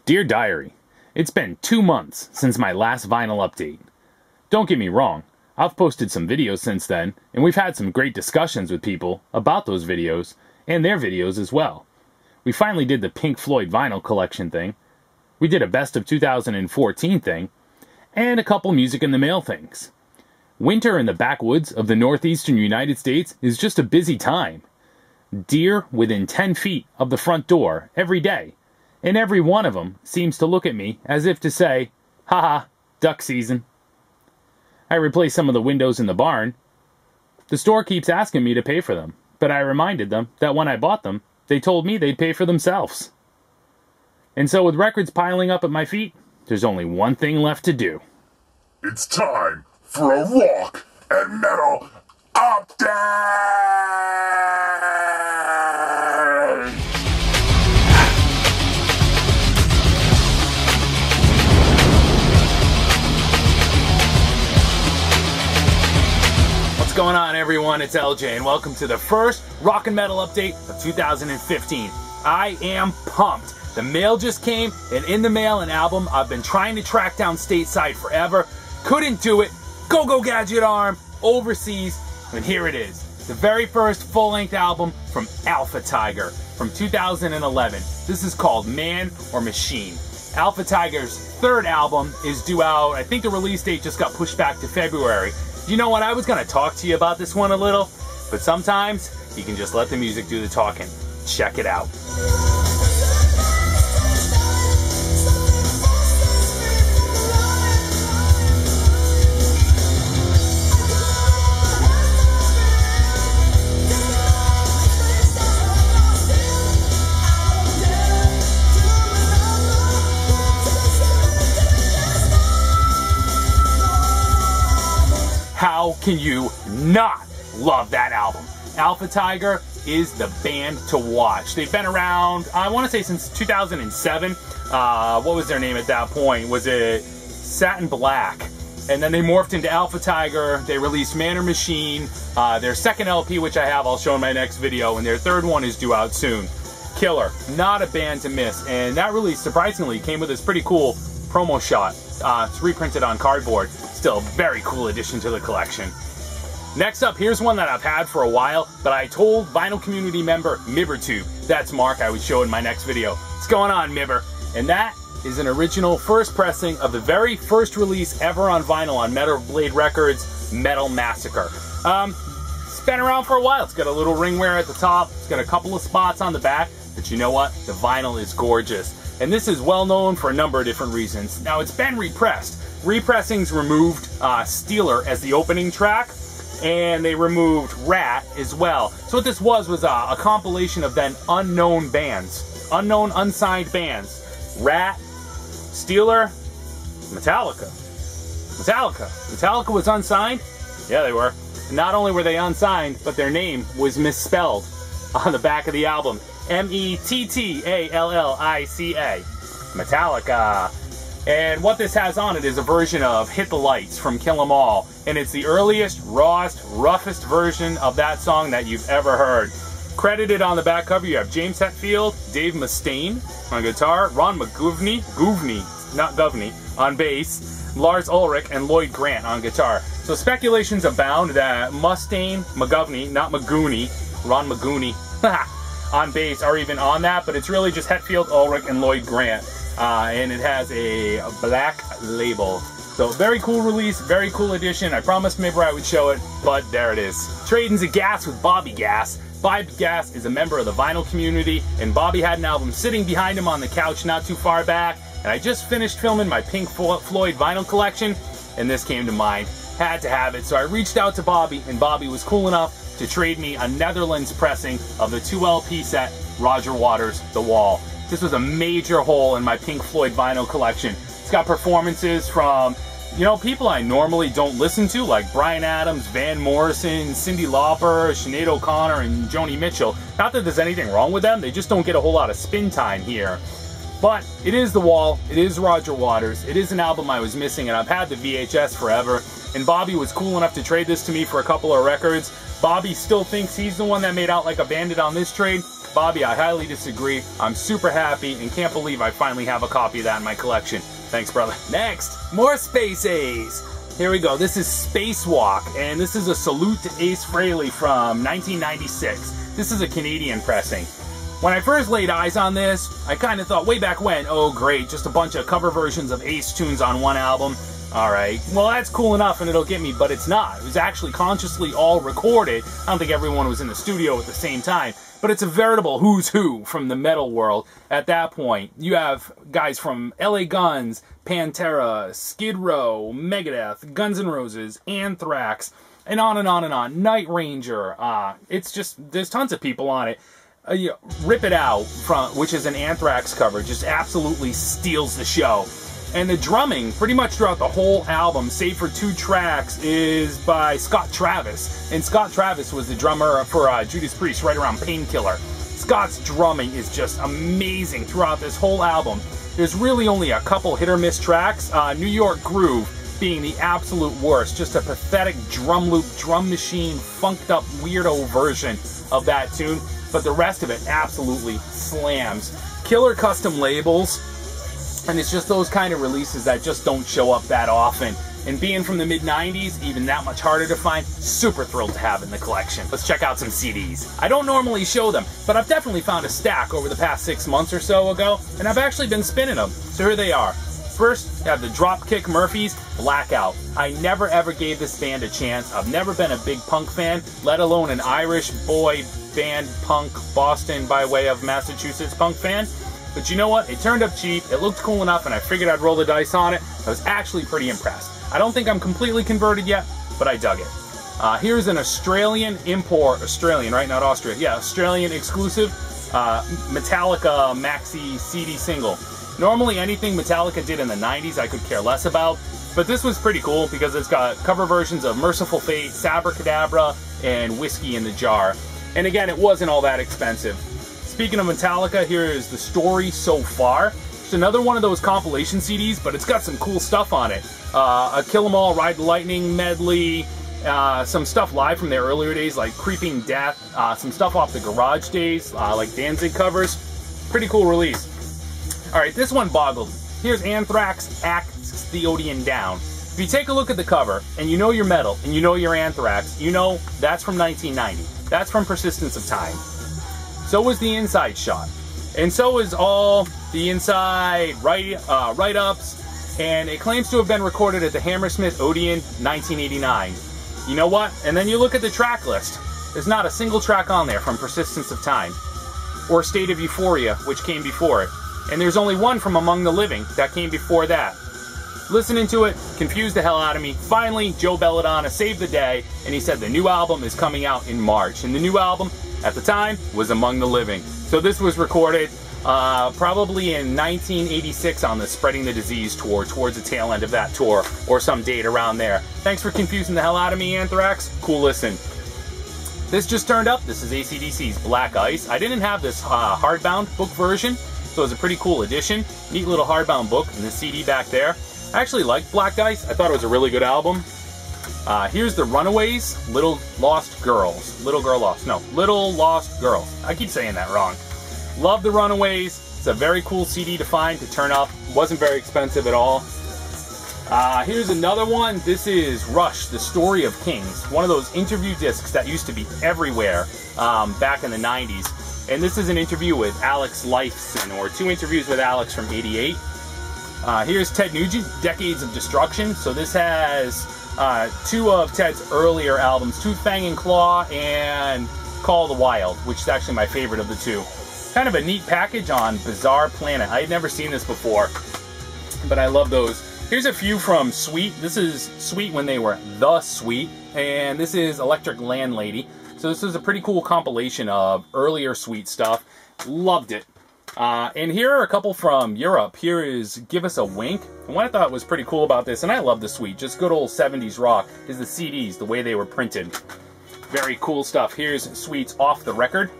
Dear Diary, it's been 2 months since my last vinyl update. Don't get me wrong, I've posted some videos since then, and we've had some great discussions with people about those videos, and their videos as well. We finally did the Pink Floyd vinyl collection thing, we did a best of 2014 thing, and a couple music in the mail things. Winter in the backwoods of the northeastern United States is just a busy time. Deer within 10 feet of the front door every day, and every one of them seems to look at me as if to say, haha, duck season. I replaced some of the windows in the barn. The store keeps asking me to pay for them, but I reminded them that when I bought them, they told me they'd pay for themselves. And so with records piling up at my feet, there's only one thing left to do. It's time for a rock and metal update! What's going on, everyone? It's LJ, and welcome to the first rock and metal update of 2015. I am pumped. The mail just came, and in the mail an album I've been trying to track down stateside forever. Couldn't do it. Go Gadget Arm, overseas, and here it is. The very first full-length album from Alpha Tiger from 2011. This is called Man or Machine. Alpha Tiger's third album is due out. I think the release date just got pushed back to February. You know what, I was going to talk to you about this one a little, but sometimes you can just let the music do the talking. Check it out. How can you not love that album? Alpha Tiger is the band to watch. They've been around, I want to say, since 2007. What was their name at that point? Was it Satin Black? And then they morphed into Alpha Tiger. They released Man or Machine. Their second LP, which I have, I'll show in my next video. And their third one is due out soon. Killer. Not a band to miss. And that release, surprisingly, came with this pretty cool promo shot. It's reprinted on cardboard. Still a very cool addition to the collection. Next up, here's one that I've had for a while, but I told vinyl community member Mibbertube, that's Mark, I would show in my next video. What's going on, Mibber? And that is an original first pressing of the very first release ever on vinyl on Metal Blade Records, Metal Massacre. It's been around for a while. It's got a little ring wear at the top. It's got a couple of spots on the back, but you know what? The vinyl is gorgeous. And this is well known for a number of different reasons. Now, it's been repressed. Repressings removed Steeler as the opening track, and they removed Rat as well. So what this was a compilation of then unknown bands, unknown unsigned bands. Rat, Steeler, Metallica. Metallica was unsigned? Yeah, they were. Not only were they unsigned, but their name was misspelled on the back of the album. Mettalica. Metallica. And what this has on it is a version of Hit the Lights from Kill 'Em All. And it's the earliest, rawest, roughest version of that song that you've ever heard. Credited on the back cover, you have James Hetfield, Dave Mustaine on guitar, Ron McGovney, on bass, Lars Ulrich, and Lloyd Grant on guitar. So speculations abound that Mustaine, McGovney, not Magooney, Ron Magooney, on bass are even on that, but it's really just Hetfield, Ulrich, and Lloyd Grant. And it has a black label. So very cool release, very cool edition. I promised Mibber I would show it, but there it is. Trading's a Gas with Bobby Gas. Bobby Gas is a member of the vinyl community, and Bobby had an album sitting behind him on the couch not too far back, and I just finished filming my Pink Floyd vinyl collection, and this came to mind. Had to have it, so I reached out to Bobby, and Bobby was cool enough to trade me a Netherlands pressing of the 2 LP set, Roger Waters' The Wall. This was a major hole in my Pink Floyd vinyl collection. It's got performances from, you know, people I normally don't listen to, like Bryan Adams, Van Morrison, Cyndi Lauper, Sinead O'Connor, and Joni Mitchell. Not that there's anything wrong with them, they just don't get a whole lot of spin time here. But it is The Wall, it is Roger Waters, it is an album I was missing, and I've had the VHS forever. And Bobby was cool enough to trade this to me for a couple of records. Bobby still thinks he's the one that made out like a bandit on this trade. Bobby, I highly disagree. I'm super happy and can't believe I finally have a copy of that in my collection. Thanks, brother. Next, more Space Ace. Here we go. This is Spacewalk, and this is a salute to Ace Frehley from 1996. This is a Canadian pressing. When I first laid eyes on this, I kind of thought way back when, oh great, just a bunch of cover versions of Ace tunes on one album. Alright, well that's cool enough and it'll get me, but it's not. It was actually consciously all recorded. I don't think everyone was in the studio at the same time, but it's a veritable who's who from the metal world. At that point, you have guys from LA Guns, Pantera, Skid Row, Megadeth, Guns N' Roses, Anthrax, and on and on and on. Night Ranger. It's just, there's tons of people on it. Rip It Out, which is an Anthrax cover, just absolutely steals the show. And the drumming, pretty much throughout the whole album, save for 2 tracks, is by Scott Travis. And Scott Travis was the drummer for Judas Priest right around Painkiller. Scott's drumming is just amazing throughout this whole album. There's really only a couple hit-or-miss tracks. New York Groove being the absolute worst. Just a pathetic drum loop, drum machine, funked up weirdo version of that tune. But the rest of it absolutely slams. Killer custom labels. And it's just those kind of releases that just don't show up that often. And being from the mid-90s, even that much harder to find, super thrilled to have in the collection. Let's check out some CDs. I don't normally show them, but I've definitely found a stack over the past 6 months or so ago, and I've actually been spinning them. So here they are. First, you have the Dropkick Murphys, Blackout. I never ever gave this band a chance. I've never been a big punk fan, let alone an Irish boy band punk, Boston by way of Massachusetts punk fan. But you know what? It turned up cheap, it looked cool enough, and I figured I'd roll the dice on it. I was actually pretty impressed. I don't think I'm completely converted yet, but I dug it. Here's an Australian import, Australian, right? Not Austria. Yeah, Australian exclusive Metallica maxi CD single. Normally anything Metallica did in the 90s I could care less about, but this was pretty cool because it's got cover versions of Merciful Fate, Sabracadabra, and Whiskey in the Jar. And again, it wasn't all that expensive. Speaking of Metallica, here is The Story So Far. It's another one of those compilation CDs, but it's got some cool stuff on it. A Kill 'Em All, Ride the Lightning medley, some stuff live from their earlier days like Creeping Death, some stuff off the Garage days, like Danzig covers. Pretty cool release. Alright, this one boggled. Here's Anthrax, Axe the Odeon Down. If you take a look at the cover, and you know your metal, and you know your Anthrax, you know that's from 1990. That's from Persistence of Time. So was the inside shot. And so is all the inside write-ups, and it claims to have been recorded at the Hammersmith Odeon 1989. You know what? And then you look at the track list. There's not a single track on there from Persistence of Time, or State of Euphoria, which came before it. And there's only one from Among the Living that came before that. Listening to it confused the hell out of me. Finally, Joe Belladonna saved the day, and he said the new album is coming out in March. And the new album, at the time, was Among the Living. So this was recorded probably in 1986 on the Spreading the Disease tour, towards the tail end of that tour, or some date around there. Thanks for confusing the hell out of me, Anthrax. Cool listen. This just turned up. This is AC/DC's Black Ice. I didn't have this hardbound book version, so it was a pretty cool addition. Neat little hardbound book, and the CD back there. I actually liked Black Ice. I thought it was a really good album. Here's the Runaways, Little Lost Girls. Little Lost Girls. I keep saying that wrong. Love the Runaways. It's a very cool CD to find, to turn up. Wasn't very expensive at all. Here's another one. This is Rush, The Story of Kings. One of those interview discs that used to be everywhere back in the 90s. And this is an interview with Alex Lifeson, or 2 interviews with Alex from '88. Here's Ted Nugent, Decades of Destruction. So this has 2 of Ted's earlier albums, Tooth, Fang, and Claw, and Call of the Wild, which is actually my favorite of the 2. Kind of a neat package on Bizarre Planet. I had never seen this before, but I love those. Here's a few from Sweet. This is Sweet when they were The Sweet, and this is Electric Landlady. So this is a pretty cool compilation of earlier Sweet stuff. Loved it. And here are a couple from Europe. Here is Give Us a Wink. And what I thought was pretty cool about this, and I love the Sweet, just good old 70s rock, is the CDs, the way they were printed. Very cool stuff. Here's Sweet's Off the Record.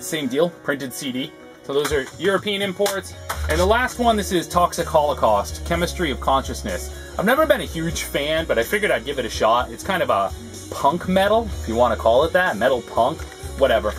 Same deal, printed CD. So those are European imports. And the last one, this is Toxic Holocaust, Chemistry of Consciousness. I've never been a huge fan, but I figured I'd give it a shot. It's kind of a punk metal, if you want to call it that, metal punk. whatever.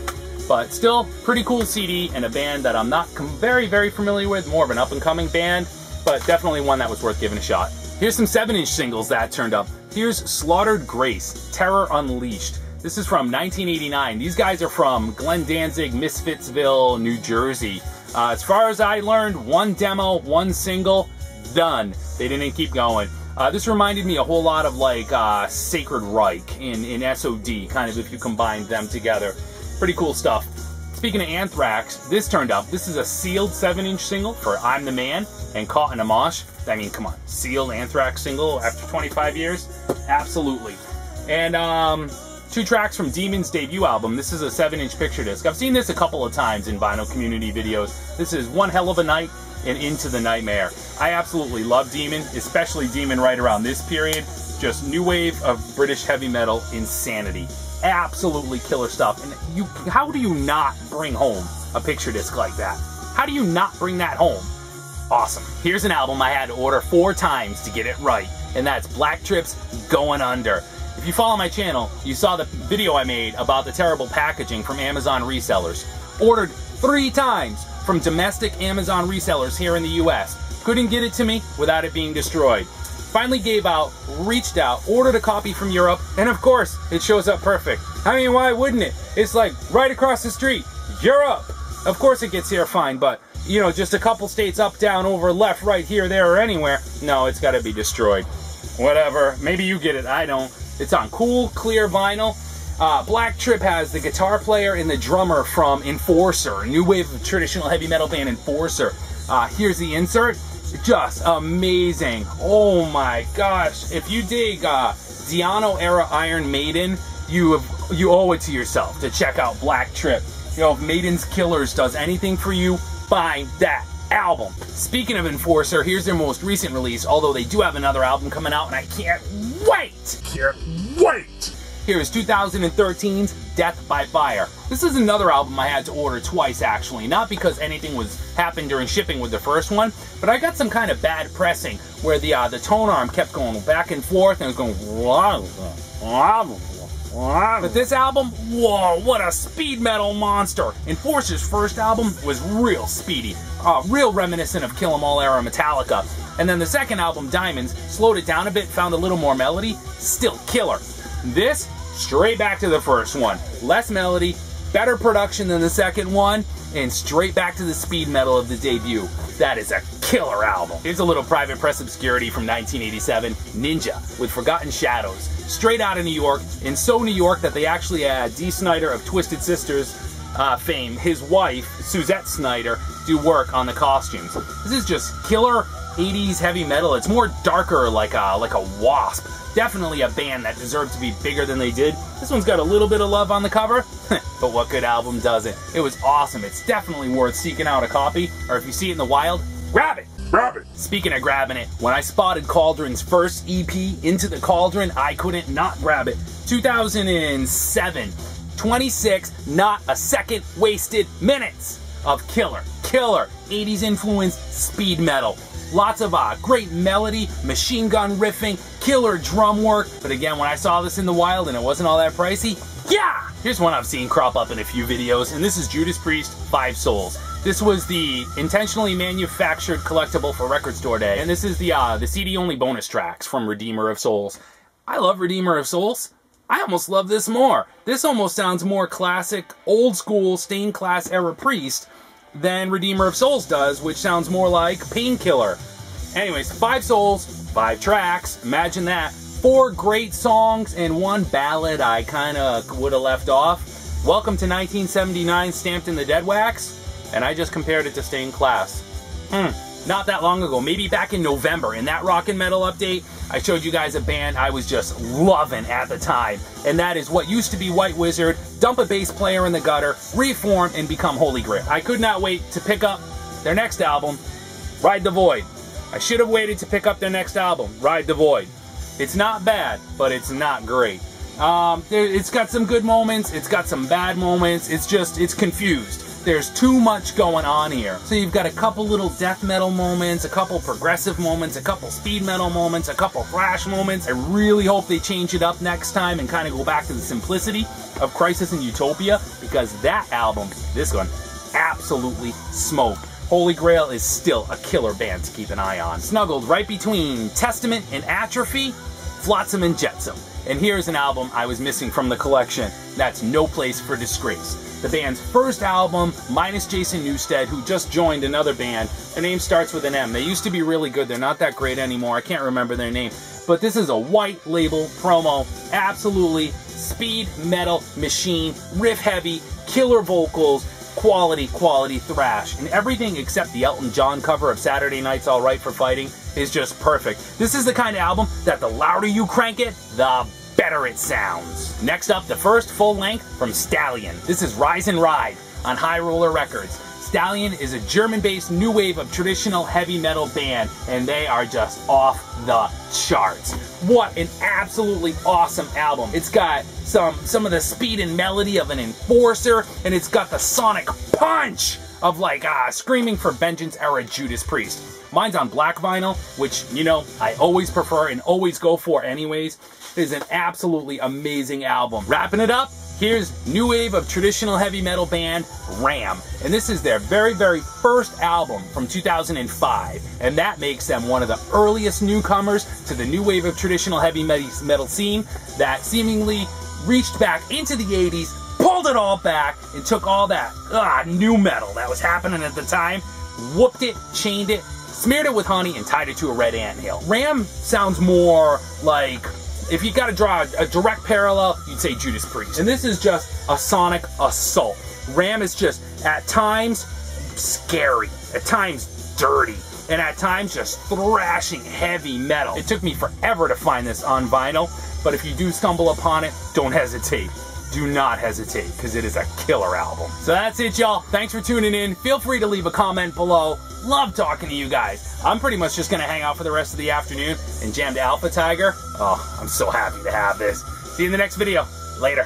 But still, pretty cool CD, and a band that I'm not very, very familiar with, more of an up-and-coming band, but definitely one that was worth giving a shot. Here's some 7-inch singles that turned up. Here's Slaughtered Grace, Terror Unleashed. This is from 1989. These guys are from Glen Danzig, Misfitsville, New Jersey. As far as I learned, one demo, one single, done. They didn't keep going. This reminded me a whole lot of like Sacred Reich in SOD, kind of if you combined them together. Pretty cool stuff. Speaking of Anthrax, this turned up. This is a sealed 7-inch single for I'm the Man and Caught in a Mosh. I mean, come on, sealed Anthrax single after 25 years? Absolutely. And 2 tracks from Demon's debut album. This is a 7-inch picture disc. I've seen this a couple of times in vinyl community videos. This is One Hell of a Night and Into the Nightmare. I absolutely love Demon, especially Demon right around this period. Just new wave of British heavy metal insanity. Absolutely killer stuff. And how do you not bring home a picture disc like that? How do you not bring that home? Awesome. Here's an album I had to order 4 times to get it right, and that's Black Trip's Going Under. If you follow my channel, you saw the video I made about the terrible packaging from Amazon resellers. Ordered 3 times from domestic Amazon resellers here in the US. Couldn't get it to me without it being destroyed. Finally gave out, reached out, ordered a copy from Europe, and of course, it shows up perfect. I mean, why wouldn't it? It's like right across the street, Europe! Of course it gets here fine, but, you know, just a couple states up, down, over, left, right, here, there, or anywhere, no, it's gotta be destroyed. Whatever, maybe you get it, I don't. It's on cool, clear vinyl. Black Trip has the guitar player and the drummer from Enforcer, a new wave of traditional heavy metal band Enforcer. Here's the insert. Just amazing. Oh my gosh. If you dig Diano era Iron Maiden, you owe it to yourself to check out Black Trip. You know, if Maiden's Killers does anything for you, find that album. Speaking of Enforcer, here's their most recent release, although they do have another album coming out and I can't wait! Can't wait! Here's 2013's Death by Fire. This is another album I had to order twice, actually. Not because anything happened during shipping with the first one, but I got some kind of bad pressing where the tone arm kept going back and forth and it was going... But this album, whoa, what a speed metal monster. Enforcer's first album was real speedy, real reminiscent of Kill 'Em All era Metallica. And then the second album, Diamonds, slowed it down a bit, found a little more melody, still killer. This, straight back to the first one. Less melody, better production than the second one, and straight back to the speed metal of the debut. That is a killer album. Here's a little Private Press obscurity from 1987, Ninja, with Forgotten Shadows. Straight out of New York, and so New York that they actually had Dee Snider of Twisted Sisters fame, his wife, Suzette Snider, do work on the costumes. This is just killer 80s heavy metal. It's more darker, like a Wasp. Definitely a band that deserved to be bigger than they did. This one's got a little bit of love on the cover, but what good album doesn't? It was awesome. It's definitely worth seeking out a copy, or if you see it in the wild, grab it! Grab it! Speaking of grabbing it, when I spotted Cauldron's first EP, Into the Cauldron, I couldn't not grab it. 2007. 26, not a second wasted minutes of killer 80s influenced speed metal. Lots of great melody, machine gun riffing, killer drum work. But again, when I saw this in the wild and it wasn't all that pricey, yeah! Here's one I've seen crop up in a few videos, and this is Judas Priest, 5 Souls. This was the intentionally manufactured collectible for Record Store Day, and this is the CD-only bonus tracks from Redeemer of Souls. I love Redeemer of Souls. I almost love this more. This almost sounds more classic, old-school, stained glass era Priest than Redeemer of Souls does, which sounds more like Painkiller. Anyways, 5 Souls, 5 tracks, imagine that. 4 great songs and 1 ballad I kind of would have left off. Welcome to 1979 stamped in the dead wax, and I just compared it to Stained Glass. Not that long ago, maybe back in November, in that Rock and Metal update, I showed you guys a band I was just loving at the time, and that is what used to be White Wizard, dump a bass player in the gutter, reform, and become Holy Grail. I could not wait to pick up their next album, Ride the Void. I should have waited to pick up their next album, Ride the Void. It's not bad, but it's not great. It's got some good moments, it's got some bad moments, it's confused. there's too much going on here. So you've got a couple little death metal moments, a couple progressive moments, a couple speed metal moments, a couple thrash moments. I really hope they change it up next time and kind of go back to the simplicity of Crisis and Utopia, because that album, this one, absolutely smoked. Holy Grail is still a killer band to keep an eye on. Snuggled right between Testament and Atrophy, Flotsam and Jetsam. And here's an album I was missing from the collection. That's No Place for Disgrace. The band's first album, minus Jason Newsted, who just joined another band. Their name starts with an M. They used to be really good. They're not that great anymore. I can't remember their name. But this is a white label promo. Absolutely speed metal machine, riff heavy, killer vocals, quality thrash. And everything except the Elton John cover of Saturday Night's All Right for Fighting is just perfect. This is the kind of album that the louder you crank it, the better it sounds. Next up, the first full length from Stallion. This is Rise and Ride on High Roller Records. Stallion is a German-based new wave of traditional heavy metal band, and they are just off the charts. What an absolutely awesome album. It's got some of the speed and melody of an Enforcer, and it's got the sonic punch of like Screaming for Vengeance era Judas Priest. Mine's on black vinyl, which, you know, I always prefer and always go for anyways. It is an absolutely amazing album. Wrapping it up, here's new wave of traditional heavy metal band Ram. And this is their very, very first album from 2005. And that makes them one of the earliest newcomers to the new wave of traditional heavy metal scene that seemingly reached back into the 80s, pulled it all back, and took all that new metal that was happening at the time, whooped it, chained it, smeared it with honey, and tied it to a red anthill. Ram sounds more like, if you gotta draw a direct parallel, you'd say Judas Priest. And this is just a sonic assault. Ram is just, at times, scary, at times dirty, and at times just thrashing heavy metal. It took me forever to find this on vinyl, but if you do stumble upon it, don't hesitate. Do not hesitate, because it is a killer album. So that's it, y'all. Thanks for tuning in. Feel free to leave a comment below. Love talking to you guys. I'm pretty much just going to hang out for the rest of the afternoon and jam to Alpha Tiger. Oh, I'm so happy to have this. See you in the next video. Later.